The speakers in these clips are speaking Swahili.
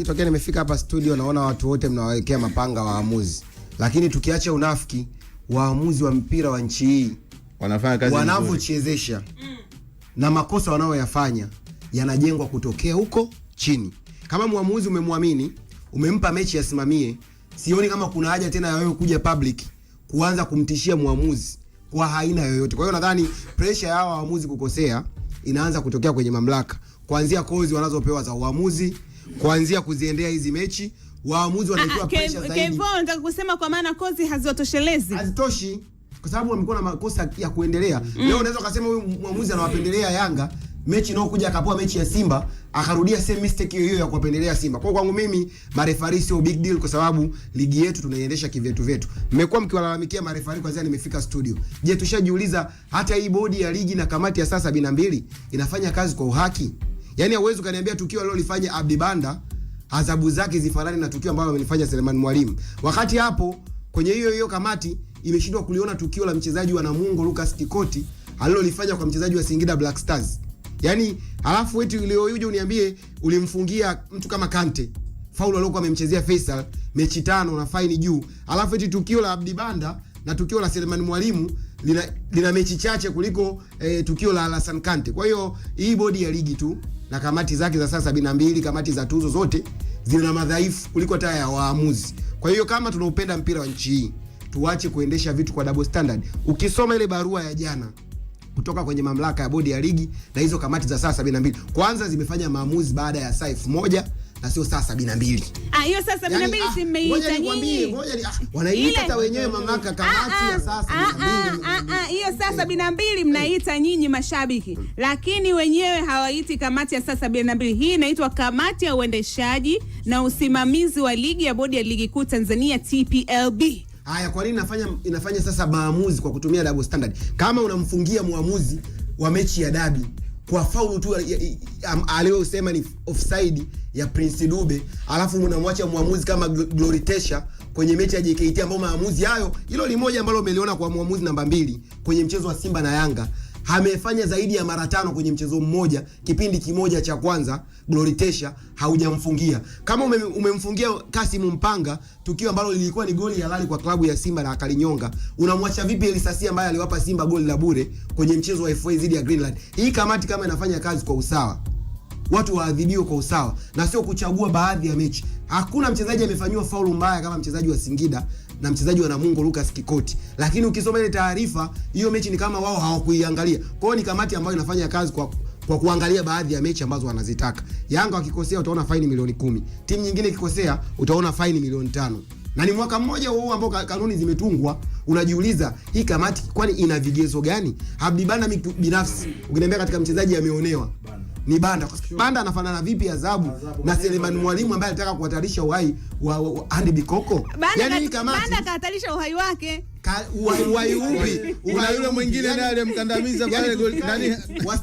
mimi tokea nimefika hapa studio naona watu wote mnawawekea mapanga waamuzi. Lakini tukiacha unafiki, waamuzi wa mpira wa nchi hii wanafanya kazi wanavyochezesha na makosa wanaoyafanya yanajengwa kutokea huko chini. Kama muamuzi umemwamini, umempa mechi yasimamie, sioni kama kuna haja tena ya wewe kuja public kuanza kumtishia muamuzi kwa haina yoyote. Kwa hiyo nadhani pressure ya hawa waamuzi kukosea inaanza kutokea kwenye mamlaka, kuanzia kozi wanazopewa za uamuzi, kuanzia kuziendea hizi mechi. Waamuzi wanaitoa pressure zaidi. Kevo, nataka kusema kwa maana kozi haziwatoshelezi. Hazitoshi kwa sababu wamekuwa na makosa ya kuendelea. Leo unaweza kusema huyu muamuzi anawapendelea Yanga, mechi inayokuja akapoa mechi ya Simba akarudia same mistake hiyo ya kuwapendelea Simba. Kwa kwangu mimi marefari sio big deal kwa sababu ligi yetu tunaiendesha kivyetu vyetu. Mmekuwa mkiwalalamikia marefari kwanza nimefika studio. Je, tushajiuliza hata hii bodi ya ligi na kamati ya saa 72 inafanya kazi kwa uhaki? Yaani hauwezi kaniambia tukio alilofanya Abdi Banda adhabu zake zifanane na tukio ambalo amelifanya Selemani Mwalimu. Wakati hapo kwenye hiyo kamati imeshindwa kuliona tukio la mchezaji wa Namungo Lucas Kikoti alilolifanya kwa mchezaji wa Singida Black Stars. Yaani alafu eti leo uje uniambie ulimfungia mtu kama Kante faulu aliyokuwa amemchezea Faisal mechi 5 na faini juu. Alafu eti tukio la Abdi Banda na tukio la Selemani Mwalimu lina mechi chache kuliko tukio la Hassan Kante. Kwa hiyo hii bodi ya ligi tu na kamati zake za saa 72, kamati za tuzo zote zina madhaifu kuliko hata ya waamuzi. Kwa hiyo kama tunaupenda mpira wa nchi hii, tuache kuendesha vitu kwa double standard. Ukisoma ile barua ya jana kutoka kwenye mamlaka ya bodi ya ligi na hizo kamati za saa 72, kwanza zimefanya maamuzi baada ya saa 1000 na sio saa 72. Hiyo saa 72 simeita nyinyi. Wanaita hata wenyewe mamlaka kamati ya saa 72. Hiyo saa 72 mnaita nyinyi mashabiki, lakini wenyewe hawaiti kamati ya saa 72. Hii inaitwa kamati ya uendeshaji na usimamizi wa ligi ya bodi ya ligi kuu Tanzania TPLB. Haya, kwa nini inafanya sasa maamuzi kwa kutumia double standard? Kama unamfungia muamuzi wa mechi ya dabi kwa faulu tu aliyosema ni offside ya Prince Dube, alafu unamwacha muamuzi kama Glory Tesha kwenye mechi ya JKT ambao maamuzi hayo, hilo ni moja ambalo umeliona kwa muamuzi namba 2 kwenye mchezo wa Simba na Yanga, amefanya zaidi ya mara 5 kwenye mchezo mmoja, kipindi kimoja cha kwanza Glory Tesha haujamfungia. Kama umemfungia Kasim Mpanga tukio ambalo lilikuwa ni goli halali kwa klabu ya Simba na akalinyonga, unamwacha vipi Elisasi ambaye aliwapa Simba goli la bure kwenye mchezo wa FA dhidi ya Greenland? Hii kamati kama inafanya kazi kwa usawa, watu waadhibiwe kwa usawa na sio kuchagua baadhi ya mechi. Hakuna mchezaji amefanywa faulu mbaya kama mchezaji wa Singida na mchezaji wa Namungo Lucas Kikoti, lakini ukisoma ile taarifa, hiyo mechi ni kama wao hawakuiangalia. Kwa hiyo ni kamati ambayo inafanya kazi kwa kuangalia baadhi ya mechi ambazo wanazitaka. Yanga wakikosea utaona faini milioni 10. Timu nyingine ikikosea utaona faini milioni 5. Na ni mwaka mmoja huo ambao kanuni zimetungwa. Unajiuliza hii kamati kwani ina vigezo gani? Abdi Banda binafsi ukiniambia katika mchezaji ameonewa ni Banda. Banda anafanana vipi adhabu na Selemani Mwalimu ambaye alitaka kuhatarisha uhai wa Andy Bikoko? Yani Banda kahatarisha uhai wake. Uhai upi? Una yule mwingine naye alimkandamiza pale nani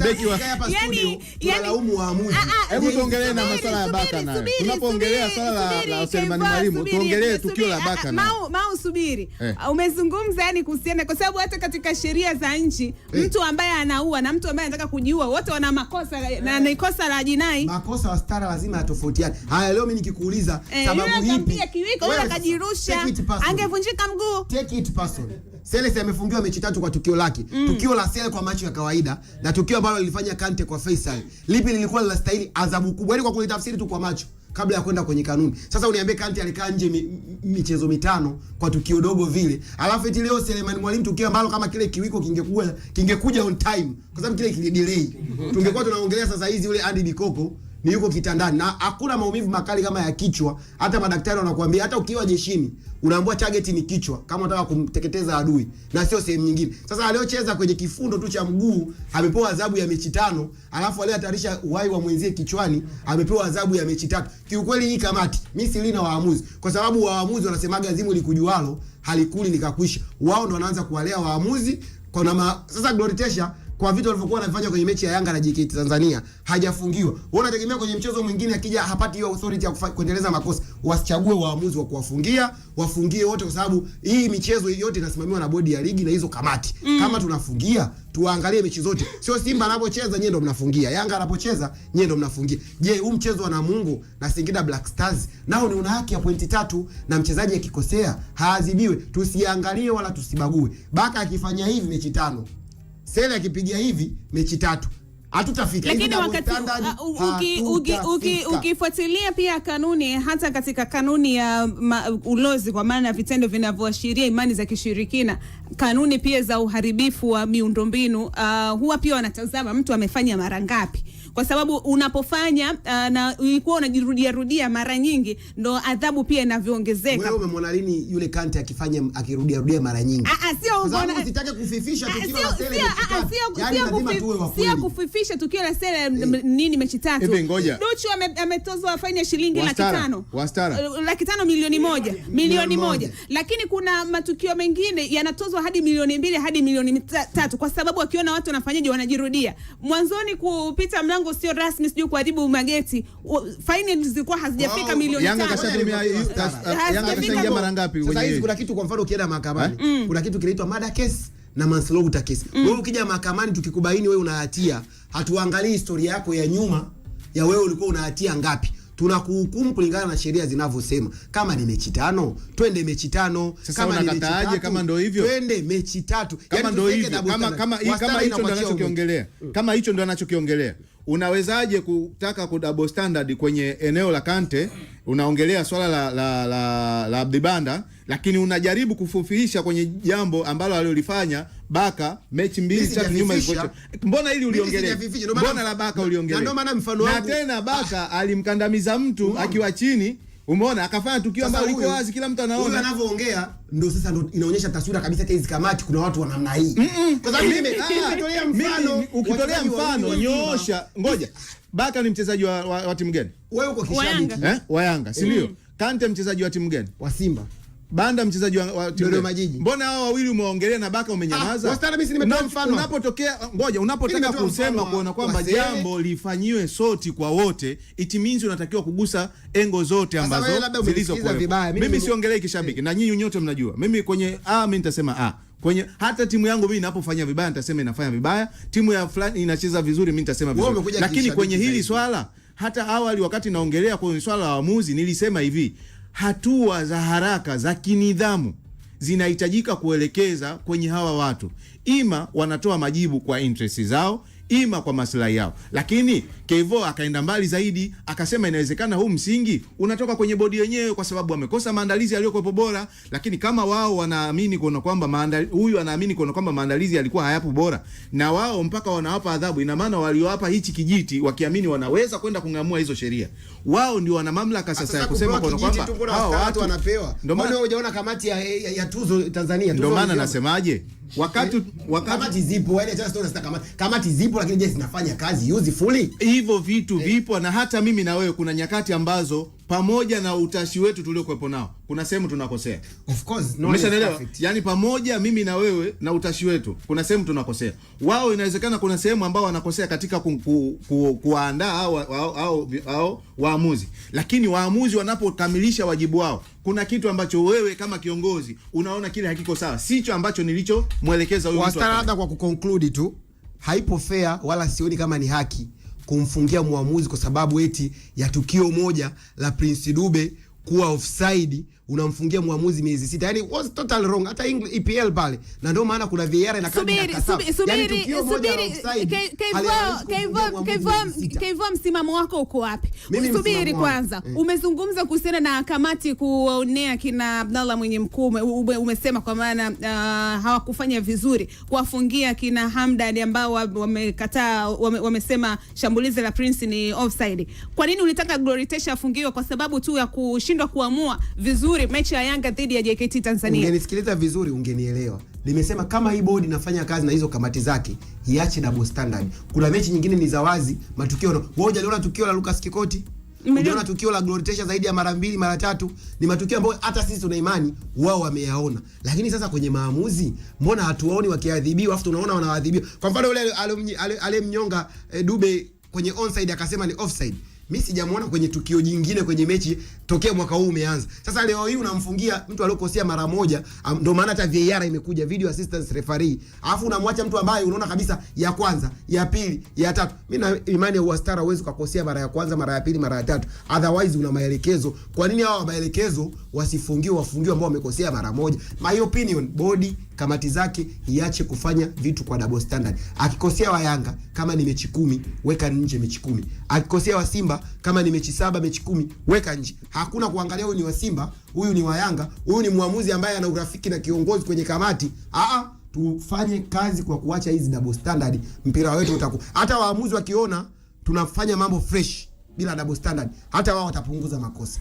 beki wa hapa studio. Tunalaumu waamuzi. Hebu tuongelee na masuala ya Baka naye. Tunapoongelea swala la Selemani Mwalimu, tuongelee tukio la Baka naye. Mau subiri. Umezungumza yani kuhusiana kwa sababu hata katika sheria za nchi mtu ambaye anaua na mtu ambaye anataka kujiua wote wana makosa na ni kosa la jinai. Makosa ya stara lazima yatofautiane. Haya, leo mimi nikikuuliza sababu hipi? Wewe akajirusha angevunjika mguu. Take it personal. Sele amefungiwa mechi 3 kwa tukio lake. Tukio la Sele kwa macho ya kawaida na tukio ambalo lilifanya Kante kwa Faisal. Lipi lilikuwa linastahili adhabu kubwa? Yaani kwa kulitafsiri tu kwa macho kabla ya kwenda kwenye kanuni. Sasa uniambie Kante alikaa nje michezo 5 kwa tukio dogo vile. Alafu eti leo Selemani Mwalimu tukio ambalo kama kile kiwiko kingekuja on time kwa sababu kile kilidelay. Tungekuwa tunaongelea sasa hizi yule Andy Bikoko ni yuko kitandani na hakuna maumivu makali kama ya kichwa. Hata madaktari wanakuambia hata ukiwa jeshini unaambiwa target ni kichwa kama unataka kumteketeza adui na sio sehemu nyingine. Sasa aliocheza kwenye kifundo tu cha mguu amepewa adhabu ya mechi 5, alafu aliyehatarisha uhai wa mwenzie kichwani amepewa adhabu ya mechi 3. Kiukweli hii kamati mimi silina waamuzi kwa sababu waamuzi wanasemaga azimu likujualo halikuli likakwisha. Wao ndo wanaanza kuwalea waamuzi. Sasa Glory Tesha kwa vitu walivyokuwa wanafanya kwenye mechi ya Yanga na JKT Tanzania hajafungiwa. Wewe unategemea kwenye mchezo mwingine akija hapati hiyo authority ya kuendeleza makosa, wasichague waamuzi wa kuwafungia, wafungie wote, kwa sababu hii michezo yote inasimamiwa na bodi ya ligi na hizo kamati. Kama tunafungia, tuangalie mechi zote. Sio Simba anapocheza nyie ndo mnafungia, Yanga anapocheza nyie ndo mnafungia. Je, huu mchezo wa Namungo na Singida Black Stars nao ni una haki ya pointi 3, na mchezaji akikosea haadhibiwe. Tusiangalie wala tusibague. Baka akifanya hivi mechi 5, Sele akipigia hivi mechi 3, hatutafika. Lakini wakati ukifuatilia pia kanuni, hata katika kanuni ya ulozi, kwa maana vitendo vinavyoashiria imani za kishirikina, kanuni pia za uharibifu wa miundombinu, huwa pia wanatazama mtu amefanya mara ngapi, kwa sababu unapofanya na ulikuwa unajirudia mara nyingi ndo adhabu pia inavyoongezeka. Wewe umemwona lini yule Kante akirudia mara nyingi? Sio mbona usitake kufifisha tukio la Sele mechi 3. Yaani lazima tuwe wa kweli. Sio kufifisha tukio la Sele nini mechi 3. Duchu ametozwa faini ya shilingi 500,000. Wastara. 500,000 milioni moja. Lakini kuna matukio mengine yanatozwa hadi milioni 2 hadi milioni 3, kwa sababu akiona watu wanafanyaje wanajirudia. Mwanzoni kupita mlango sio rasmi, sijui kuharibu mageti, faini zilikuwa hazijafika milioni 5. Yanga kashatumia mara ngapi sasa hivi? Kuna kitu, kwa mfano ukienda mahakamani, kuna kitu kinaitwa murder case na manslaughter case. Wewe ukija mahakamani, tukikubaini wewe una hatia, hatuangalii historia yako ya nyuma ya wewe ulikuwa una hatia ngapi. Tunakuhukumu kulingana na sheria zinavyosema. Kama ni mechi 5, twende mechi 5. Kama ni mechi 3, kama ndio hivyo, twende mechi 3. Kama ndio hivyo, kama hicho ndio anachokiongelea. Kama hicho ndio anachokiongelea. Unawezaje kutaka ku double standard kwenye eneo la Kante? Unaongelea swala la Abdibanda, lakini unajaribu kufufihisha kwenye jambo ambalo alilofanya Baka mechi 2-3 nyuma ilikuwa. Mbona hili uliongelea? Mbona la Baka uliongelea? Ndio maana mfano wangu. Na tena Baka alimkandamiza mtu akiwa chini. Umeona akafanya tukio ambalo liko wazi, kila mtu anaona. Huyu anavyoongea ndio sasa ndio inaonyesha taswira kabisa hizi kamati kuna watu wa namna hii. Kwa sababu ukitolea mfano nyoosha, ngoja. Baka ni mchezaji wa timu gani? Wewe uko kishabiki wa Yanga, si ndio? Kante mchezaji wa timu gani? Wa Simba. Banda mchezaji wa Dodoma Jiji. Mbona hao wawili umeongelea na Baka umenyamaza? Wastara mimi nimetoa mfano. Unapotokea ngoja, unapotaka kusema kuona kwamba jambo lifanyiwe soti kwa wote, it means unatakiwa kugusa engo zote ambazo zilizokuwa. Mimi siongelei kishabiki na nyinyi nyote mnajua. Mimi kwenye mimi nitasema kwenye hata timu yangu mimi ninapofanya vibaya nitasema inafanya vibaya, timu ya fulani inacheza vizuri mimi nitasema vizuri. Lakini kwenye hili swala, hata awali wakati naongelea kwenye swala la waamuzi nilisema hivi, hatua za haraka za kinidhamu zinahitajika kuelekeza kwenye hawa watu, ima wanatoa majibu kwa interest zao, ima kwa maslahi yao. Lakini Kevo akaenda mbali zaidi, akasema inawezekana huu msingi unatoka kwenye bodi yenyewe kwa sababu wamekosa maandalizi yaliyokuwa bora. Lakini kama wao wanaamini kuona kwamba huyu anaamini kuona kwamba maandalizi yalikuwa hayapo bora, na wao mpaka wanawapa adhabu, ina maana waliowapa hichi kijiti wakiamini wanaweza kwenda kungamua hizo sheria, wao ndio wana mamlaka sasa ya kusema kuona kwamba hao watu wanapewa. Ndio maana hujaona kamati ya tuzo Tanzania. Ndio maana nasemaje, wakati kamati zipo, wale hata stories kamati zipo, lakini je, zinafanya kazi usefully? Hivyo vitu vipo, na hata mimi na wewe kuna nyakati ambazo pamoja na utashi wetu tuliokuepo nao kuna sehemu tunakosea. Of course, umeshaelewa? Yani pamoja mimi na wewe na utashi wetu kuna sehemu tunakosea. Wao inawezekana kuna sehemu ambao wanakosea katika kuandaa au waamuzi. Lakini waamuzi wanapokamilisha wajibu wao, kuna kitu ambacho wewe kama kiongozi unaona kile hakiko sawa, sicho ambacho nilichomwelekeza huyu mtu. Labda kwa kuconclude tu, haipo fair wala sioni kama ni haki kumfungia muamuzi kwa sababu eti ya tukio moja la Prince Dube kuwa offside, unamfungia muamuzi miezi 6. Yani was total wrong. Hata EPL pale. Na ndio maana kuna VAR na kadi ya kasaba. Yani tukio moja la offside. Kevo, msimamo wako uko wapi? Subiri kwanza. Umezungumza kuhusiana na kamati kuonea kina Abdallah mwenye mkuu. Umesema kwa maana hawakufanya vizuri kuwafungia kina Hamdan ambao wamekataa, wamesema shambulizi la Prince ni offside. Kwa nini ulitaka Glory Tesha afungiwe? Kwa sababu tu ya kushindwa kuamua vizuri mechi ya Yanga dhidi ya JKT Tanzania. Ungenisikiliza vizuri ungenielewa. Nimesema kama hii bodi inafanya kazi na hizo kamati zake, iache double standard. Kuna mechi nyingine ni za wazi, matukio. Wewe hujaliona tukio la Lucas Kikoti? Unaona tukio la Glory Tesha zaidi ya mara 2 mara 3 ni matukio ambayo hata sisi tuna imani wao wameyaona. Lakini sasa kwenye maamuzi mbona hatuwaoni wakiadhibiwa, afu tunaona wanaadhibiwa. Kwa mfano yule aliyemnyonga Dube kwenye onside akasema ni offside. Mimi sijamuona kwenye tukio jingine kwenye mechi tokea mwaka huu umeanza. Sasa leo hii unamfungia mtu aliyokosea mara moja, ndio maana hata VAR imekuja, video assistance referee. Alafu unamwacha mtu ambaye unaona kabisa ya kwanza, ya pili, ya tatu. Mimi na imani ya Wastara uwezo kukosea mara ya kwanza, mara ya pili, mara ya tatu. Otherwise una maelekezo. Kwa nini hao maelekezo wasifungiwe, wafungiwe ambao wamekosea mara moja? My opinion, body kamati zake iache kufanya vitu kwa double standard. Akikosea wa Yanga kama ni mechi 10, weka nje mechi 10. Akikosea wa Simba kama ni mechi 7, mechi 10, weka nje. Hakuna kuangalia huyu ni wa Simba, huyu ni wa Yanga, huyu ni muamuzi ambaye ana urafiki na kiongozi kwenye kamati. Tufanye kazi kwa kuacha hizi double standard. Mpira wetu utakuwa, hata waamuzi wakiona tunafanya mambo fresh bila double standard, hata wao watapunguza makosa.